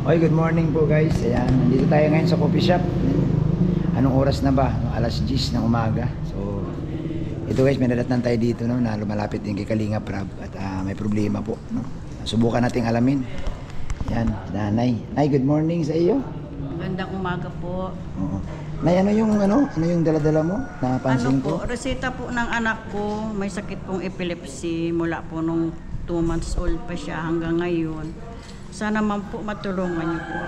Oy, good morning po guys. Ayan, nandito tayo ngayon sa coffee shop. Anong oras na ba? Alas 10 ng umaga. So, ito guys, may nadatnan tayo dito no, na lumalapit din kay Kalinga Prab at may problema po. No? Subukan nating alamin. Ayan, nanay. Nay, good morning sa iyo. Magandang umaga po. Oo. Nay, ano yung dala-dala mo? Napansin ko. Reseta po ng anak ko, may sakit pong epilepsy mula po nung 2 months old pa siya hanggang ngayon. Sana man po matulungan niyo po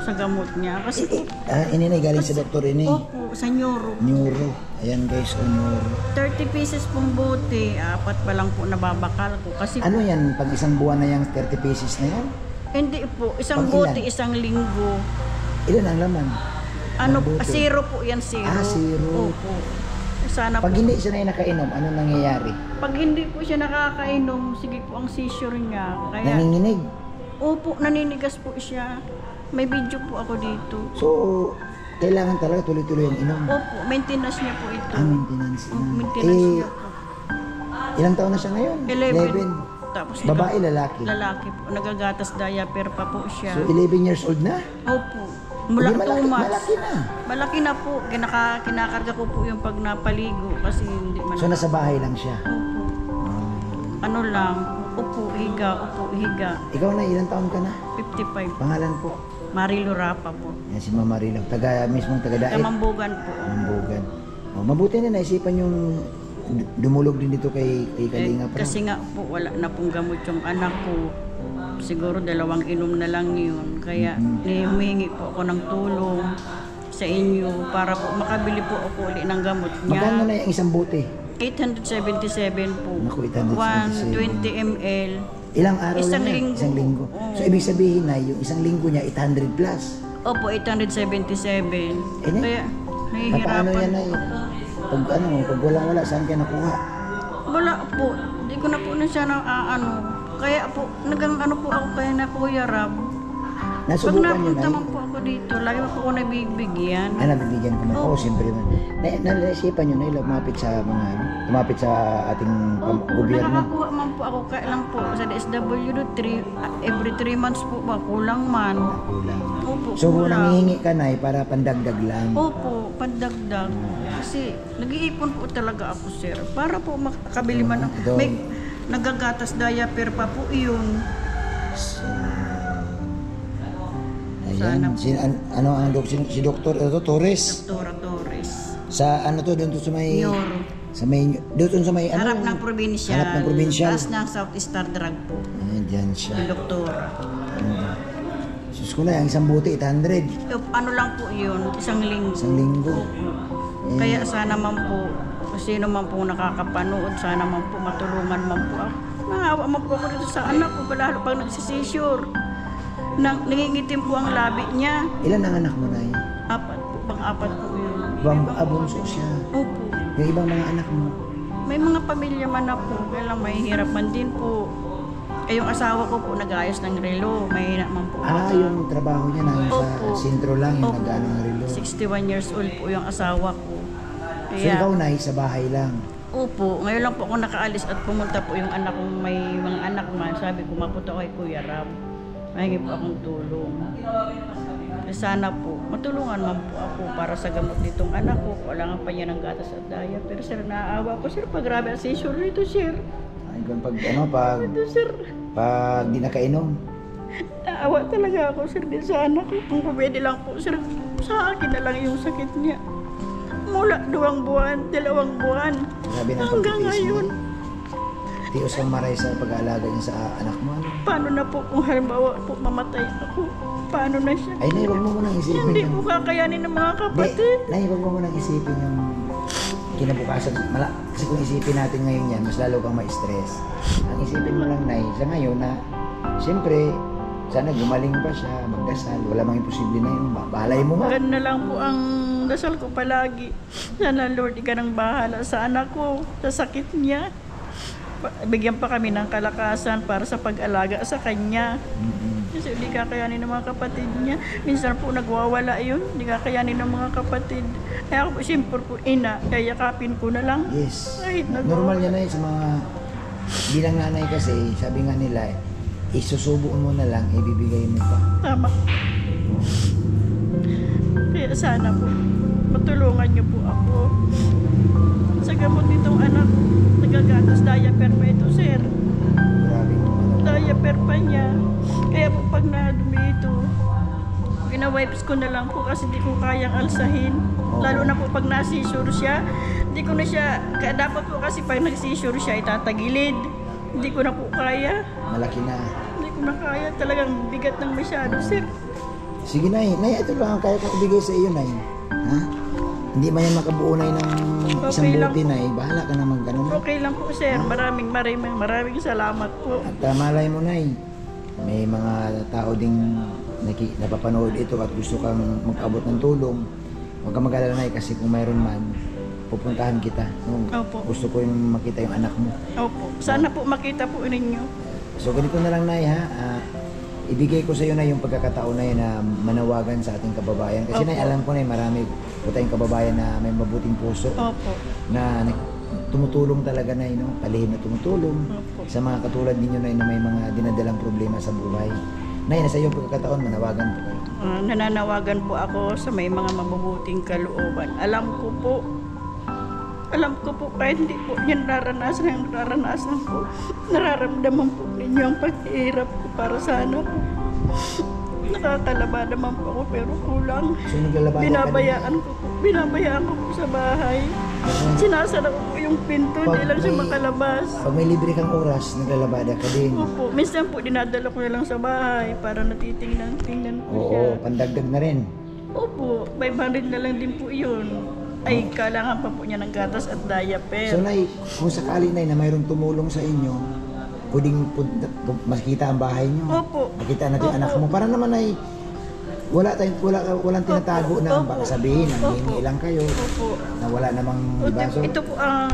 sa gamot niya. Kasi po, ini na galing sa doktor ini. Opo, sa neuro. Neuro. Ayan guys, neuro. 30 pieces pong bote, 4 pa lang po nababakal ko. Kasi Ano yan? Pag isang buwan na yung 30 pieces na yan? hindi po, isang Pag bote, ilan? isang linggo. Ilan ang laman? Ano, Ang bote? zero po yan, zero. Zero. Opo. Sana Pag po. hindi siya na nakainom, ano nangyayari? Pag hindi po siya nakakainom, sige po ang seizure niya. Kaya, Nanginginig. opo, naninigas po siya. May video po ako dito. So, kailangan talaga tuloy-tuloy ang inom. Opo, maintenance niya po ito. Maintenance na. Maintenance niya po. Ilang taon na siya ngayon? 11. Tapos Babae, lalaki? lalaki po. Nagagatas diaper pa po siya. So, 11 years old na? Opo. Mula Hindi, 2 months. malaki na. Malaki na po. Kinakarga ko po yung pag napaligo kasi hindi man. So, nasa bahay lang siya? Opo. Ah. Ano lang, upo, higa, upo, higa. Ikaw na, ilang taon ka na? 55. Pangalan po? Marilu Rapa po. Yan si Mama Rilo. Mismong taga-daet. Kamambugan po. Mambugan. Oh, mabuti na naisipan yung dumulog din dito kay Kalinga Prab. Kasi nga po wala na pong gamot yung anak ko. Siguro 2 inom na lang yun. Kaya humihingi po ako ng tulong sa inyo para po makabili po ako ulit ng gamot niya. Magkano na yung isang bote? 877 po. Naku, 877. 120 ml. Ilang araw Isang lang yan? linggo. Isang linggo. Oo. So, ibig sabihin na yung isang linggo niya, 800 plus. Opo, 877. Eh, Kaya Paano nahihirapan yan ay? Pag walang-wala, saan ka nakuha? wala po. Hindi ko na po na siya na Kaya po, nagang po ako kaya na Kuya Rab. Pag Nasubukan niyo napunta na man po ako dito, lagi po ako nabibigyan. nabibigyan ko na. Oo, siyempre man. Naisipan niyo na lumapit sa mga, lumapit sa ating gobyerno. Nakakakuha man po ako kailan po sa DSWD every 3 months po ba, kulang man. Kulang. Opo, So, kung kulang. nangihingi ka na para pandagdag lang. Opo, pandagdag. Kasi nag-iipon po talaga ako, sir. Para po makabili man ng... Ito. May nagagatas diaper pa po yun. So, Sana ayan. po. Si Dr. Torres. Dr. Torres. Sa ano to, doon to sa may... Neuro. Sa may... Doon sa may ano? Harap ng probinsya. Harap ng probinsya. Taas ng South Star Drug po. Ayan, dyan siya. Yung doktora. Sus ko na, ang isang buti, 800. Ano lang po yun, isang linggo. Isang linggo. Kaya sana man po, kung sino man po nakakapanood, sana man po matulungan man po ako. Nangawa man po ako dito sa anak ko, lalo pag nagsisisure. Nangingitim po ang labi niya. Ilan ang anak mo na yun? 4 po, pang-4 po yun. Abunso siya. Opo. Yung ibang mga anak mo. May mga pamilya man na po, kaya lang mahihirap man din po. Yung asawa ko po nag-ayos ng relo, mahina man po. Yung trabaho niya na yung Opo. sa sentro lang, yung Opo. nag-ano ng relo. 61 years old po yung asawa ko. So ikaw na, sa bahay lang. Opo, ngayon lang po ako nakaalis at pumunta po yung anak kong may mga anak man. Sabi ko, mapunta ko kay Kuya Ram. Mahingi po akong tulong. Sana po, matulungan man po ako para sa gamot nitong anak ko. Kailangan pa niya ng gatas at daya. Pero sir, naaawa ko sir, pag grabe ang seizure nito sir. Ay, pag Ito sir, pag di nakainom. naawa talaga ako sir din sa anak ko. Kung pwede lang po sir, sa akin na lang yung sakit niya. Mula 2 buwan, 2 buwan, Grabe na hanggang pagtitiis mo. ngayon. Tios kang maray sa pag-aalaga niya sa anak mo. Ano? Paano na po kung halimbawa po mamatay ako? Paano na siya? Ay, Nay, huwag mo munang isipin Hindi yung... po kakayanin ng mga kapatid. Nay, huwag mo munang isipin yung kinabukasan. Kasi kung isipin natin ngayon yan, mas lalo kang ma-stress. Ang isipin mo lang, Nay, sa ngayon na, siyempre, sana gumaling pa siya, magdasal. Wala mang imposible na yun. Bahalay mo nga. Ganun na lang po ang dasal ko palagi. Sana Lord, ikaw nang bahala sa anak ko, sa sakit niya. Bigyan pa kami ng kalakasan para sa pag-alaga sa kanya. Kasi hindi kakayanin ng mga kapatid niya. Minsan po nagwawala yun, hindi kakayanin ng mga kapatid. Kaya ako po, siyempre po, ina, kayakapin ko na lang. Yes. Kahit Normal yan na sa mga bilang nanay kasi, sabi nga nila, isusubuan mo na lang, ibibigay mo pa. kasama ko. Kaya sana po, matulungan niyo po ako. Sa gamot nitong anak ko, nagagatas diaper pa ito, sir. Grabe. Diaper pa niya. Kaya po pag nadumi ito, pinawipes ko na lang po kasi di ko kayang alsahin. Lalo na po pag nasisure siya, di ko na siya, kaya dapat po kasi pag nagsisure siya, itatagilid. Hindi ko na po kaya. Malaki na. Hindi ko na kaya. Talagang bigat ng masyado, sir. Sige, Nay. Nay, ito lang ang kaya kong ibigay sa iyo, Nay. Ha? Hindi man yan makabuo, Nay, ng isang Okay lang buti, po. Nay. Bahala ka naman ganun. Okay lang po, sir. Maraming salamat po. At malay mo, Nay, may mga tao ding napapanood ito at gusto kang mag-abot ng tulong. Huwag kang mag-alala, Nay, kasi kung mayroon man, pupuntahan kita. No? Opo. Gusto ko yung makita yung anak mo. Opo. Sana po makita po ninyo. So ganito na lang, Nay, ha? Ibigay ko sa iyo na yung pagkakataon na yun na manawagan sa ating kababayan. Kasi, Opo. Nay, alam ko na marami po tayong kababayan na may mabuting puso Opo. na tumutulong talaga, Nay, no? Palihim na tumutulong Opo. sa mga katulad ninyo, Nay, na may mga dinadalang problema sa buhay. Nay, nasa iyo pagkakataon, manawagan po kayo. Nananawagan po ako sa may mga mabubuting kalooban. Alam ko po kahit hindi po niyan nararanasan ko, nararamdaman po ninyo ang paghihirap ko para sa anak ko. Nakakalaba naman po ako pero kulang. So, naglalabada ka Binabayaan ko po sa bahay. Sinasara ko po yung pinto, hindi lang siya makalabas. Pag may libre kang oras, naglalabada ka din. Opo, minsan po dinadala ko na lang sa bahay para tingnan po siya. Oo, pandagdag na rin. Opo, 500 na lang din po yun. Ay, kailangan pa po niya ng gatas at diaper. So, Nay, kung sakali, Nay, na mayroong tumulong sa inyo, pwedeng makikita ang bahay niyo. Opo. Makita natin Opo. anak mo. Para naman ay walang tinatago na Opo. baka sabihin, Opo. nangingi lang kayo, Opo. na wala namang iba. So, Ito po ang,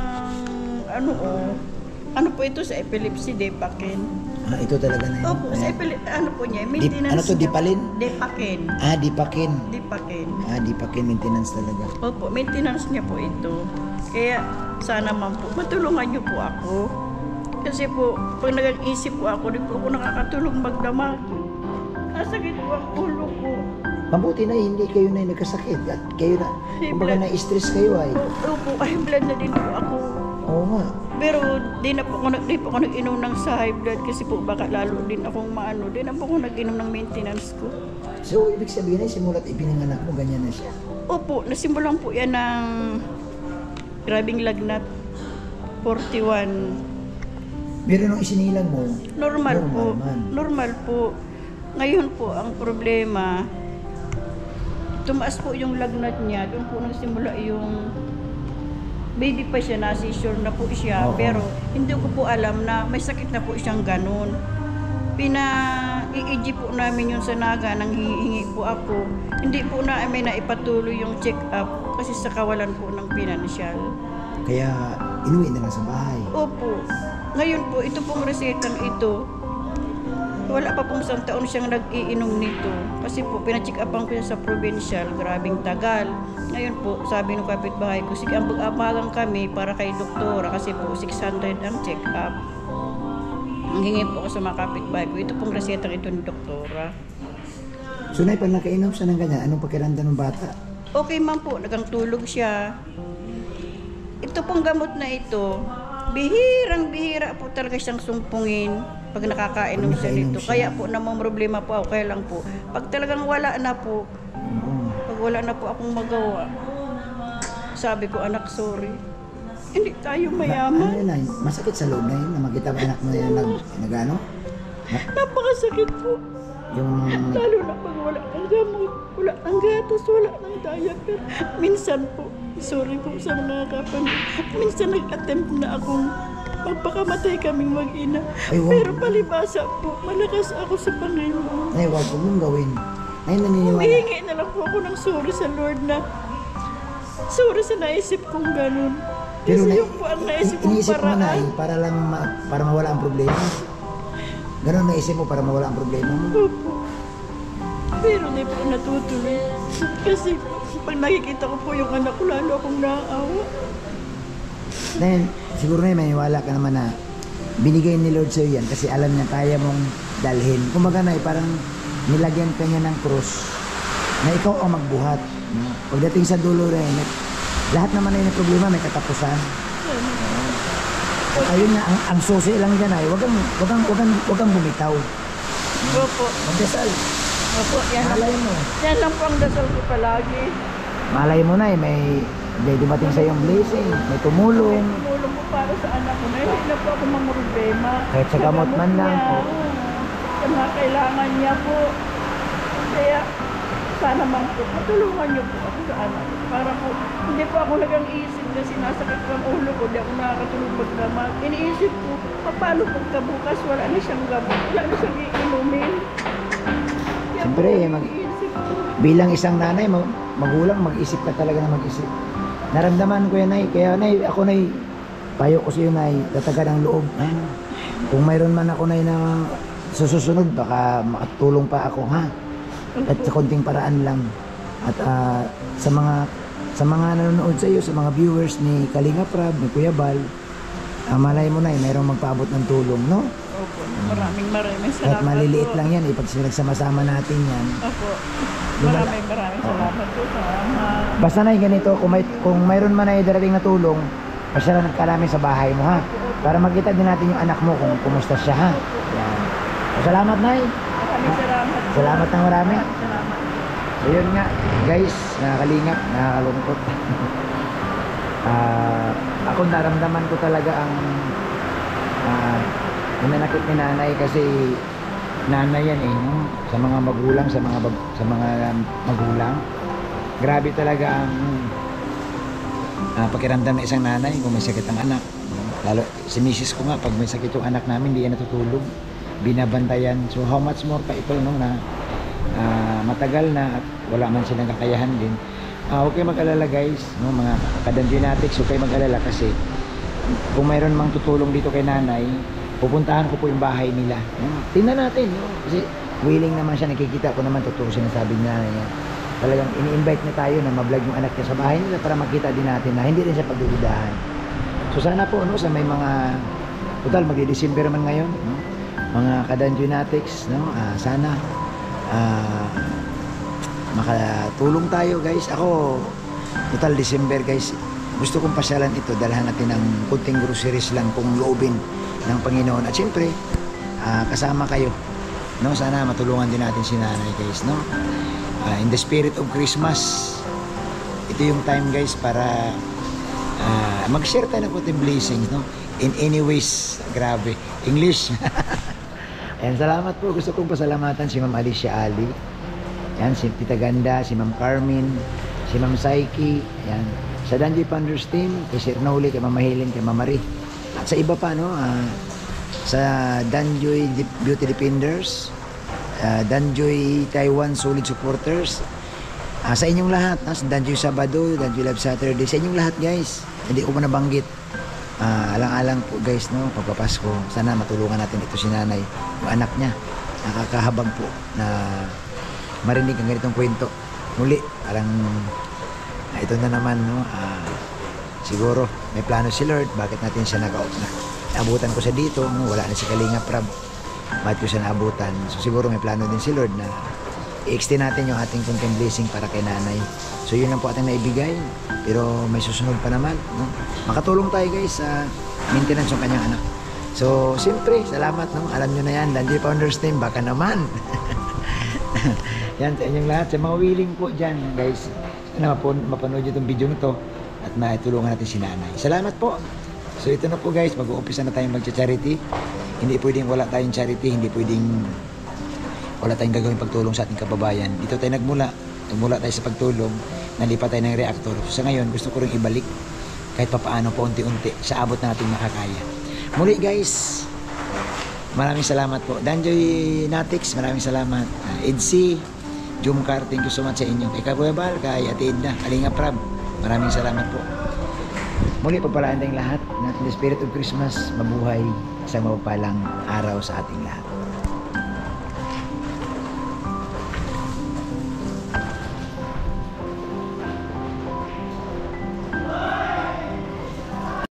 ano po ito sa epilepsy, Depakin. ito talaga na yun. Opo, sa epilepsy, ano po niya, maintenance. ano to, niya. Dipalin? Depakin. Dipakin. Depakin. Dipakin maintenance talaga. Opo, maintenance niya po ito. Kaya sana man po, matulungan niyo po ako. Kasi po, pag nag-isip po ako, di po ako nakakatulong magdamag. Nasakit po ang ulo ko. Mabuti na hindi kayo na nagkasakit at kayo na, High kumbaga blood. na-stress kayo ay. Opo, high blood na din po ako. Oo nga. Pero di po ako nag-inom ng sa high blood kasi po baka lalo din akong maano. Di na po ako nag-inom ng maintenance ko. So, ibig sabihin ay simulat ipinanganak mo, ganyan na siya. Opo, nasimulan po yan ng grabing lagnat. 41. Pero nung isinilang mo, Normal po. man. Normal po. Ngayon po, ang problema, tumaas po yung lagnat niya. Doon po nagsimula yung baby pa siya, nasi-sure na po siya. Oo. Pero hindi ko po alam na may sakit na po siyang ganun. I-EG po namin yung sa Naga, nang hihingi po ako. Hindi po na may naipatuloy yung check-up kasi sa kawalan po ng financial. kaya inuwi na lang sa bahay. Opo. Ngayon po, ito pong resetang ito, wala pa pong isang taon siyang nag-iinom nito. Kasi po, pina-check upan ko siya sa provincial, grabing tagal. Ngayon po, sabi ng kapitbahay ko, sige, ambag-amagang kami para kay doktora kasi po, 600 ang check up. Ang hingi po ako sa mga kapitbahay ko, ito pong resetang ito ni doktora. So, Nay, pag nakainom siya ng ganyan, anong pakiramdam ng bata? Okay man po, nagtulog siya. Ito pong gamot na ito, bihirang-bihira po talaga siyang sumpungin pag nakakainom siya Nakainom nito. siya. Kaya po namang problema po ako, kaya lang po. Pag talagang wala na po, pag wala na po akong magawa, sabi ko, anak, sorry. Hindi tayo Ano mayaman. yun, Nay? Masakit sa loob na yun na makita mo anak mo na yan nag-ano? Napakasakit po. Yung Lalo na pag wala kang gamot, wala kang gatas, wala kang diaper. Minsan po, sorry po sa mga kapamilya, minsan nag-attempt na akong magpakamatay kaming mag-ina. Ay, wow. Pero palibasa po, malakas ako sa Panginoon. Nay, wag mong gawin. Nay, naniniwala. Humihingi na lang po ako ng sorry sa Lord na sorry sa naisip kong ganun. Pero Kasi Nay, yung po ang naisip kong iniisip mo, Nay, paraan. para lang para mawala ang problema. Ganon naisip mo para mawala ang problema mo. Opo. Pero di po natutuloy. Kasi pag nakikita ko po yung anak ko, lalo akong naaawa. Nay, siguro na maniwala ka naman na binigay ni Lord sa'yo yan kasi alam niya kaya mong dalhin. Kumbaga, Nay, parang nilagyan ka niya ng krus na ikaw ang magbuhat. No? Pagdating sa dulo rin, lahat naman ay may problema, may katapusan. Ayun nga, ang susi lang dyan ay, wag kang bumitaw. Opo. Magdasal. Opo, Malay mo. yan lang po ang dasal ko palagi. Malay mo na may dumating sa iyong blessing, may tumulong. Tumulong po para sa anak ko. Hindi na po ako mamroblema. Kahit sa gamot man lang. Niya, sa mga kailangan niya po. Kaya, sana man po, matulungan niyo po ako sa anak. Para po, hindi po ako nag-iisip kasi nasakit ko ang ulo ko, hindi ako nakakatulog magdamag. Iniisip ko, paano pagkabukas, wala na siyang gamot, wala na siyang iinumin. Kaya Siyempre, po, iniisip ko. bilang isang nanay, magulang, mag-isip ka talaga na mag-isip. Naramdaman ko yan, Nay. Kaya, Nay, ako, Nay, payo ko sa iyo, Nay, tatagan ang loob. Kung mayroon man ako, Nay, na susunod, baka makatulong pa ako, ha? At sa konting paraan lang. At sa mga nanonood sa iyo, sa mga viewers ni Kalinga Prab, ni Kuya Bal, malay mo, Nay, mayroong magpaabot ng tulong, no? Opo, maraming salamat. Kahit maliliit po. lang yan, pag sinagsama-sama natin yan. Opo. Lumala- Maraming salamat po sa Basta na ganito, kung mayroon man ay darating na tulong, pasyalan ka namin sa bahay mo, ha? Para makita din natin yung anak mo kung kumusta siya, ha? Yan. So, salamat, Nay. maraming salamat po. Salamat ng marami. Salamat. So, yun nga, guys, nakakalingap, nakakalungkot. Ako naramdaman ko talaga ang nanakit ni nanay kasi nanay yan no? Sa mga magulang, sa mga magulang. Grabe talaga ang pakiramdam ng isang nanay kung may sakit ang anak. Lalo si misis ko nga, pag may sakit yung anak namin, hindi yan natutulog. Binabantayan. So how much more pa ito no, na matagal na at wala man silang kakayahan din. Huwag kayo mag-alala guys, no, mga kadanjinatics, huwag kayo mag-alala kasi kung mayroon mang tutulong dito kay nanay, pupuntahan ko po yung bahay nila. Tingnan natin, no? Kasi willing naman siya, nakikita ko naman totoo sinasabi niya. Talagang ini-invite niya tayo na ma-vlog yung anak niya sa bahay nila para makita din natin na hindi rin siya pagdududahan. So sana po, no, sa may mga, total magdi-December man ngayon, no? Mga kadanjinatics, no? Sana makatulong tayo guys. Ako, total December guys, gusto kong pasyalan ito, dalhan natin ng kunting groceries lang kung loobin ng Panginoon. At siyempre, kasama kayo. No? Sana matulungan din natin si nanay guys. No? In the spirit of Christmas, ito yung time guys para mag-share tayo ng kunting blessings. No? In any ways, grabe. English. Ayan, salamat po. Gusto kong pasalamatan si Ma'am Alicia Ali. Ayan, si Tita Ganda, si Ma'am Carmen, si Ma'am Saiki. Ayan. Sa Danjoy Founders Team, kay Sir Noli, kay Ma'am Mahiling, kay Ma'am Marie. At sa iba pa, no, sa Danjoy Beauty Defenders, Danjoy Taiwan Solid Supporters, sa inyong lahat, sa Danjoy Sabado, Danjoy Love Saturday, sa inyong lahat guys, hindi ko pa nabanggit. Alang-alang po guys, no, pagpapasko, sana matulungan natin ito si nanay, yung anak niya. Nakakahabag po na marinig ang ganitong kwento. Muli, parang ito na naman, no, siguro may plano si Lord, bakit natin siya naabutan ko siya dito, no? Wala na si Kalinga Prab, bakit ko siya naabutan. So siguro may plano din si Lord na i-extend natin yung ating kunting blessing para kay nanay. So yun lang po ating naibigay, pero may susunod pa naman, no? Makatulong tayo guys sa maintenance ng kanyang anak. So siyempre, salamat, no? Alam nyo na yan, Danjoy Founders Team, baka naman. Yan sa inyong lahat, sa mga willing po dyan guys, na mapanood nyo itong video nito at maitulungan natin si nanay. Salamat po. So ito na po guys, mag-uumpisa na tayong magcha-charity. Hindi pwedeng wala tayong charity, hindi pwedeng wala tayong gagawin pagtulong sa ating kababayan. Dito tayo nagmula tayo sa pagtulong, nalipat tayo ng reactor. So sa ngayon, gusto ko rin ibalik kahit papaano po unti-unti sa abot na nating makakaya. Muli guys, maraming salamat po. Danjoy Natics, maraming salamat. Edsi, Jumcar, thank you so much sa inyo. Kay Kuya Bal, kay Ate Edna, Kalinga Prab, maraming salamat po. Muli, pagpalaan tayong lahat. In the spirit of Christmas, mabuhay, isang mapapalang araw sa ating lahat.